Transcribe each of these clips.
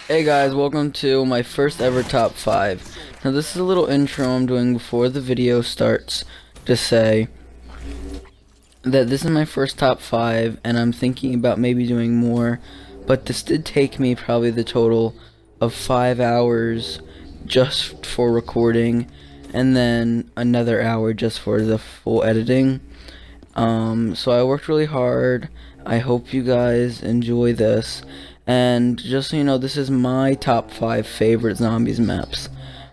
Hey guys, welcome to my first ever top 5. Now this is a little intro I'm doing before the video starts to say that this is my first top 5 and I'm thinking about maybe doing more, but this did take me probably the total of 5 hours just for recording and then another hour just for the full editing. So I worked really hard. I hope you guys enjoy this. And just so you know, this is my top 5 favorite zombies maps.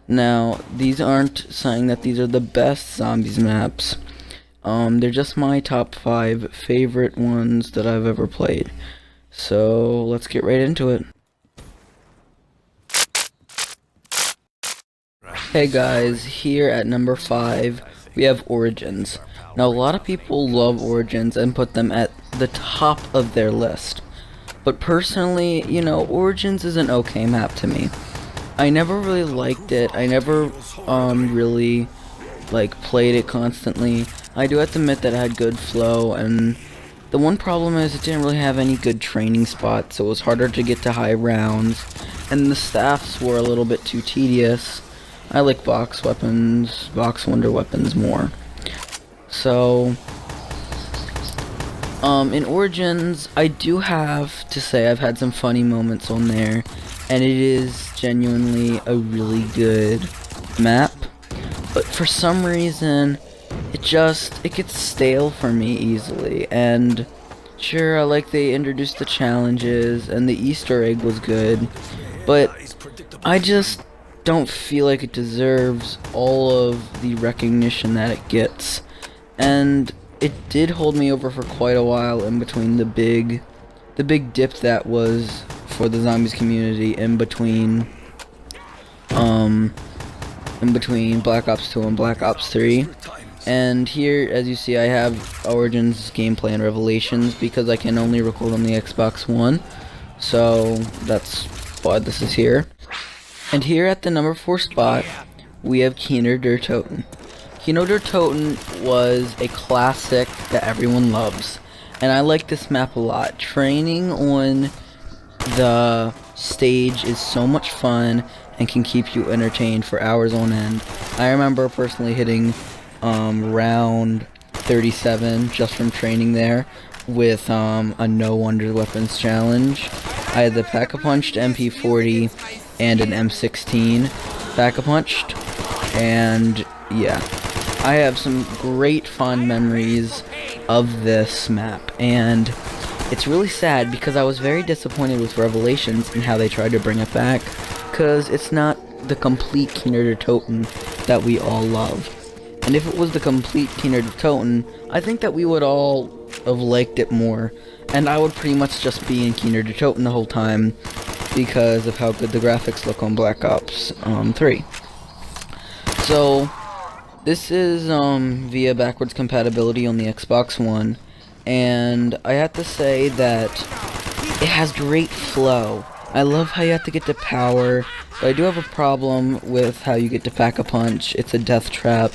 Now, these aren't saying that these are the best zombies maps. They're just my top 5 favorite ones that I've ever played. So, let's get right into it. Hey guys, here at number 5, we have Origins. Now, a lot of people love Origins and put them at the top of their list. But personally, you know, Origins is an okay map to me. I never really liked it. I never really played it constantly. I do have to admit that it had good flow, and the one problem is it didn't really have any good training spots, so it was harder to get to high rounds, and the staffs were a little bit too tedious. I like box weapons, box wonder weapons more. So, in Origins, I do have to say I've had some funny moments on there, and it is genuinely a really good map, but for some reason, it gets stale for me easily, and sure, I like they introduced the challenges, and the Easter egg was good, but I just don't feel like it deserves all of the recognition that it gets, and it did hold me over for quite a while in between the big dip that was for the zombies community in between Black Ops 2 and Black Ops 3. And here, as you see, I have Origins gameplay and Revelations because I can only record on the Xbox One. So that's why this is here. And here at the number 4 spot, we have Keener der Toten. Kino der Toten was a classic that everyone loves, and I like this map a lot. Training on the stage is so much fun and can keep you entertained for hours on end. I remember personally hitting round 37 just from training there with a no wonder weapons challenge. I had the Pack-a-Punched MP40 and an M16 Pack-a-Punched, and yeah. I have some great fond memories of this map, and it's really sad because I was very disappointed with Revelations and how they tried to bring it back, because it's not the complete Keener der Toten that we all love. And if it was the complete Keener der Toten, I think that we would all have liked it more, and I would pretty much just be in Keener der Toten the whole time because of how good the graphics look on Black Ops 3. So this is via backwards compatibility on the Xbox One, and I have to say that it has great flow. I love how you have to get to power, but I do have a problem with how you get to Pack-a-Punch. It's a death trap,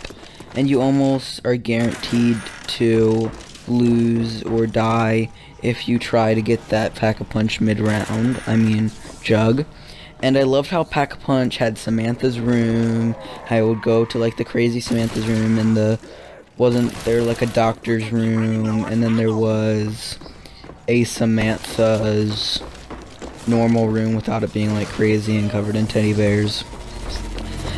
and you almost are guaranteed to lose or die if you try to get that Pack-a-Punch mid-round. I mean, Jug. And I loved how Pack-a-Punch had Samantha's room. I would go to the crazy Samantha's room, and wasn't there a doctor's room, and then there was a Samantha's normal room without it being crazy and covered in teddy bears.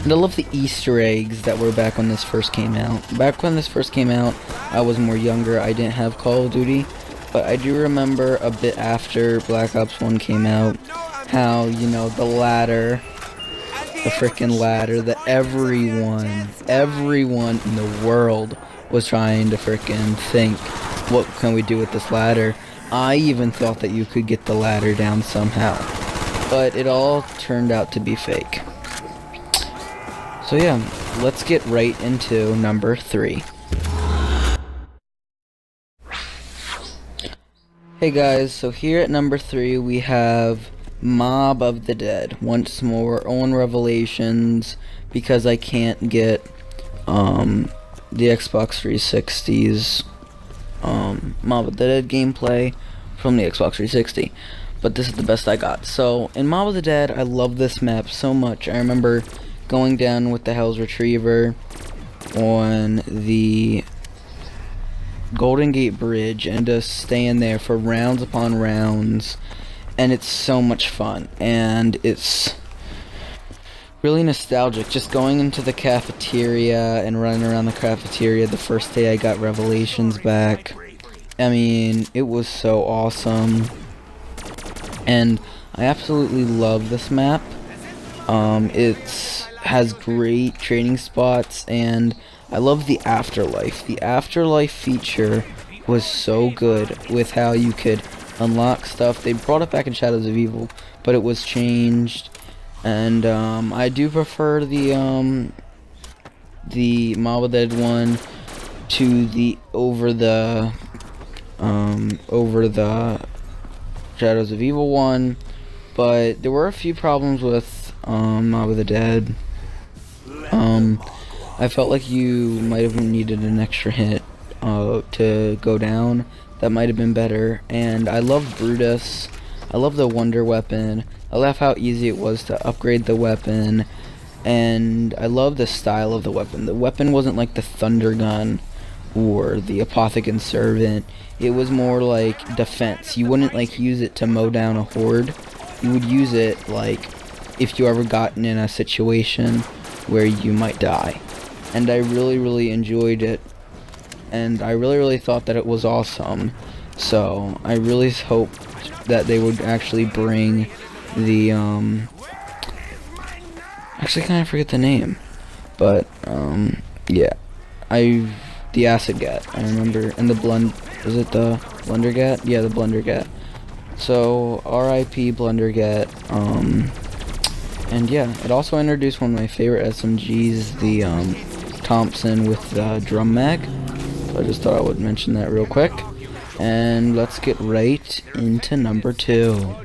And I love the Easter eggs that were back when this first came out. Back when this first came out, I was more younger. I didn't have Call of Duty, but I do remember a bit after Black Ops 1 came out, how, the ladder, the frickin' ladder that everyone in the world was trying to frickin' think, what can we do with this ladder? I even thought that you could get the ladder down somehow, but it all turned out to be fake. So yeah, let's get right into number 3. Hey guys, so here at number 3 we have Mob of the Dead, once more on Revelations, because I can't get the Xbox 360's Mob of the Dead gameplay from the Xbox 360. but this is the best I got. So in Mob of the Dead, I love this map so much. I remember going down with the Hell's Retriever on the Golden Gate Bridge and just staying there for rounds upon rounds, and it's so much fun, and it's really nostalgic just going into the cafeteria and running around the cafeteria the first day I got Revelations back. I mean, it was so awesome, and I absolutely love this map. It has great training spots, and I love the Afterlife. The Afterlife feature was so good with how you could unlock stuff. They brought it back in Shadows of Evil, but it was changed, and I do prefer the Mob of the Dead one to the over the Shadows of Evil one, but there were a few problems with Mob of the Dead. I felt like you might have needed an extra hit to go down. That might have been better. And I love Brutus. I love the Wonder Weapon. I love how easy it was to upgrade the weapon. And I love the style of the weapon. The weapon wasn't like the Thunder Gun or the Apothicon Servant. It was more like defense. You wouldn't like use it to mow down a horde. You would use it like if you ever gotten in a situation where you might die. And I really enjoyed it, and I really thought that it was awesome. So I really hoped that they would actually bring the actually kind of forget the name, but yeah, the Acid Gat, I remember, and was it the Blundergat? Yeah, the Blundergat. So R.I.P. Blundergat. And yeah, it also introduced one of my favorite SMGs, the Thompson with the drum mag. So I just thought I would mention that real quick. And let's get right into number 2.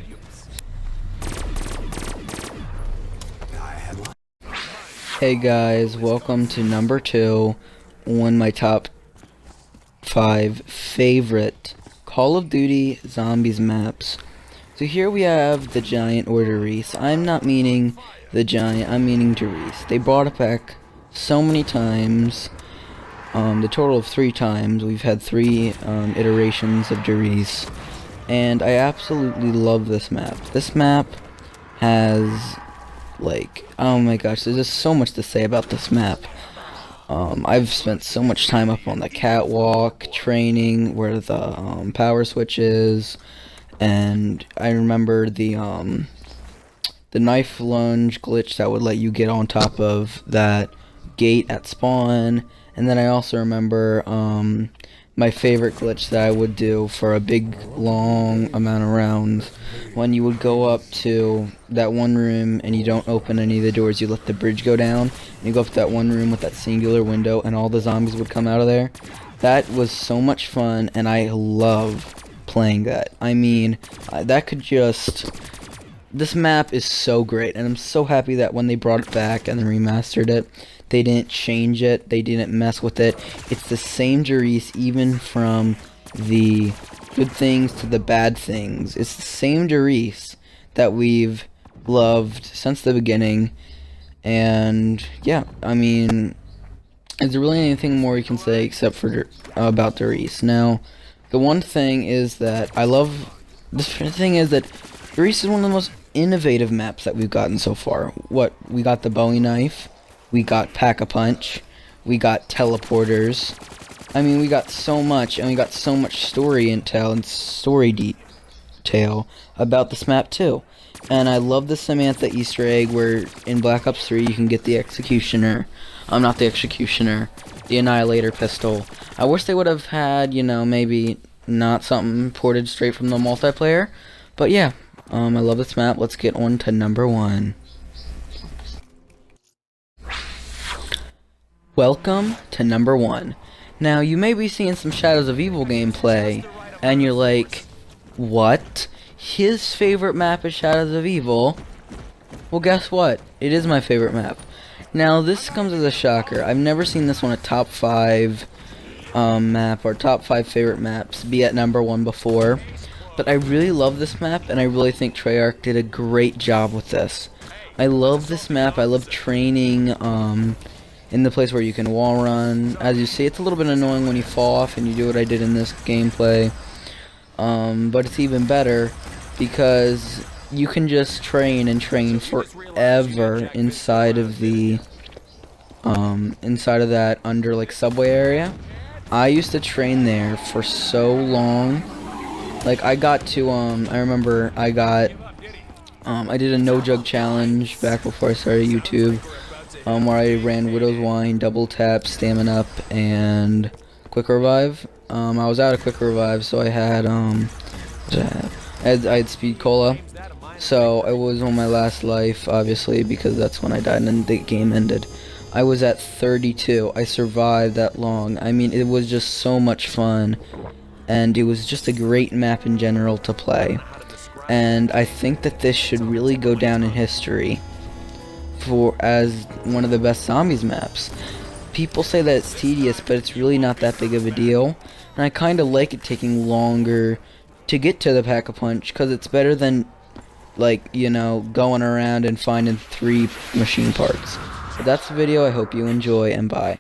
Hey guys, welcome to number 2 on my top 5 favorite Call of Duty Zombies maps. So here we have the Giant or Derice. I'm not meaning the Giant, I'm meaning Derice. They brought it back so many times. The total of 3 times. We've had 3 iterations of Derice. And I absolutely love this map. This map has, like, oh my gosh, there's just so much to say about this map. I've spent so much time up on the catwalk, training where the power switch is. And I remember the knife lunge glitch that would let you get on top of that gate at spawn. And then I also remember my favorite glitch that I would do for a big long amount of rounds, when you would go up to that one room and you don't open any of the doors, you let the bridge go down and you go up to that one room with that singular window and all the zombies would come out of there. That was so much fun, and I love playing that. I mean, that could just... This map is so great, and I'm so happy that when they brought it back and remastered it, they didn't change it, they didn't mess with it. It's the same Derice, even from the good things to the bad things. It's the same Derice that we've loved since the beginning, and yeah, I mean, is there really anything more you can say except for about Derice? Now, the one thing is that I love... The thing is that Derice is one of the most innovative maps that we've gotten so far. We got the Bowie knife, we got Pack-a-Punch, we got teleporters. I mean, we got so much, and we got so much story intel and story detail about this map too. And I love the Samantha Easter egg where in Black Ops 3 you can get the Executioner. Not the Executioner, the Annihilator pistol. I wish they would have had, you know, maybe not something ported straight from the multiplayer. But yeah, I love this map. Let's get on to number 1. Welcome to number 1. Now, you may be seeing some Shadows of Evil gameplay, and you're like, what? His favorite map is Shadows of Evil? Well, guess what? It is my favorite map. Now, this comes as a shocker. I've never seen this one a top 5 map or top 5 favorite maps be at number 1 before. But I really love this map, and I really think Treyarch did a great job with this. I love this map. I love training in the place where you can wall run. As you see, it's a little bit annoying when you fall off and you do what I did in this gameplay. But it's even better because you can just train and train forever inside of the inside of that under like subway area. I used to train there for so long. Like I got to I remember I did a no jug challenge back before I started YouTube, where I ran Widow's Wine, Double Tap, Stamina Up, and Quick Revive. I was out of Quick Revive, so I had I had Speed Cola. So it was on my last life, obviously, because that's when I died and the game ended. I was at 32. I survived that long. I mean, it was just so much fun, and it was just a great map in general to play. And I think that this should really go down in history as one of the best zombies maps. People say that it's tedious, but it's really not that big of a deal. And I kind of like it taking longer to get to the Pack-a-Punch, because it's better than, like, you know, going around and finding 3 machine parts. But that's the video. I hope you enjoy, and bye.